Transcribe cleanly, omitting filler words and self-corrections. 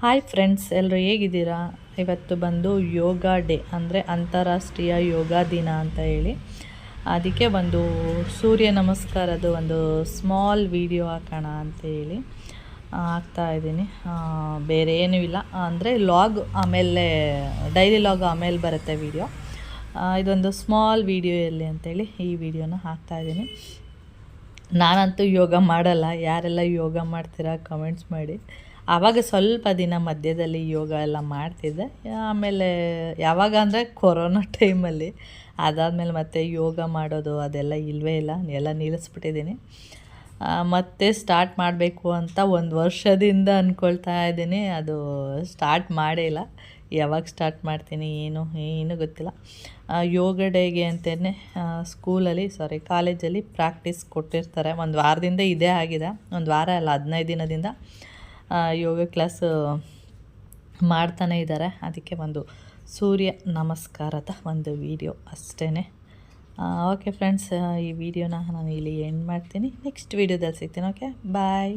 Hi friends, ಎಲ್ಲರೂ ಹೇಗಿದ್ದೀರಾ? ಇವತ್ತು ಬಂದು ಯೋಗ ಡೇ, ಅಂದರೆ ಅಂತಾರಾಷ್ಟ್ರೀಯ ಯೋಗ ದಿನ ಅಂತ ಹೇಳಿ ಅದಕ್ಕೆ ಒಂದು ಸೂರ್ಯ ನಮಸ್ಕಾರದ ಒಂದು ಸ್ಮಾಲ್ ವಿಡಿಯೋ ಹಾಕೋಣ ಅಂತೇಳಿ ಹಾಕ್ತಾಯಿದ್ದೀನಿ. ಬೇರೆ ಏನೂ ಇಲ್ಲ, ಅಂದರೆ ಲಾಗ್ ಆಮೇಲೆ ಡೈಲಿ ಲಾಗ್ ಆಮೇಲೆ ಬರುತ್ತೆ ವಿಡಿಯೋ. ಇದೊಂದು ಸ್ಮಾಲ್ ವಿಡಿಯೋ ಎಲ್ಲಿ ಅಂತೇಳಿ ಈ ವಿಡಿಯೋನ ಹಾಕ್ತಾಯಿದ್ದೀನಿ. ನಾನಂತೂ ಯೋಗ ಮಾಡಲ್ಲ, ಯಾರೆಲ್ಲ ಯೋಗ ಮಾಡ್ತೀರಾ ಕಮೆಂಟ್ಸ್ ಮಾಡಿ. ಆವಾಗ ಸ್ವಲ್ಪ ದಿನ ಮಧ್ಯದಲ್ಲಿ ಯೋಗ ಎಲ್ಲ ಮಾಡ್ತಿದ್ದೆ, ಆಮೇಲೆ ಯಾವಾಗ ಅಂದರೆ ಕೊರೋನಾ ಟೈಮಲ್ಲಿ. ಅದಾದಮೇಲೆ ಮತ್ತೆ ಯೋಗ ಮಾಡೋದು ಅದೆಲ್ಲ ಇಲ್ಲವೇ ಇಲ್ಲ, ಎಲ್ಲ ನಿಲ್ಲಿಸ್ಬಿಟ್ಟಿದ್ದೀನಿ. ಮತ್ತೆ ಸ್ಟಾರ್ಟ್ ಮಾಡಬೇಕು ಅಂತ ಒಂದು ವರ್ಷದಿಂದ ಅಂದ್ಕೊಳ್ತಾ ಇದ್ದೀನಿ, ಅದು ಸ್ಟಾರ್ಟ್ ಮಾಡೇ ಇಲ್ಲ. ಯಾವಾಗ ಸ್ಟಾರ್ಟ್ ಮಾಡ್ತೀನಿ ಏನೂ ಗೊತ್ತಿಲ್ಲ. ಯೋಗ ಡೇಗೆ ಅಂತಲೇ ಕಾಲೇಜಲ್ಲಿ ಪ್ರಾಕ್ಟೀಸ್ ಕೊಟ್ಟಿರ್ತಾರೆ. ಒಂದು ವಾರದಿಂದ ಇದೇ ಆಗಿದೆ, ಒಂದು ವಾರ ಅಲ್ಲ 15 ದಿನದಿಂದ ಯೋಗ ಕ್ಲಾಸು ಮಾಡ್ತಾನೆ ಇದ್ದಾರೆ. ಅದಕ್ಕೆ ಒಂದು ಸೂರ್ಯ ನಮಸ್ಕಾರದ ಒಂದು ವಿಡಿಯೋ ಅಷ್ಟೇ. ಓಕೆ ಫ್ರೆಂಡ್ಸ್, ಈ ವಿಡಿಯೋನ ನಾನು ಇಲ್ಲಿ ಎಂಡ್ ಮಾಡ್ತೀನಿ. ನೆಕ್ಸ್ಟ್ ವಿಡಿಯೋದಲ್ಲಿ ಸಿಗ್ತೀನಿ. ಓಕೆ, ಬಾಯ್.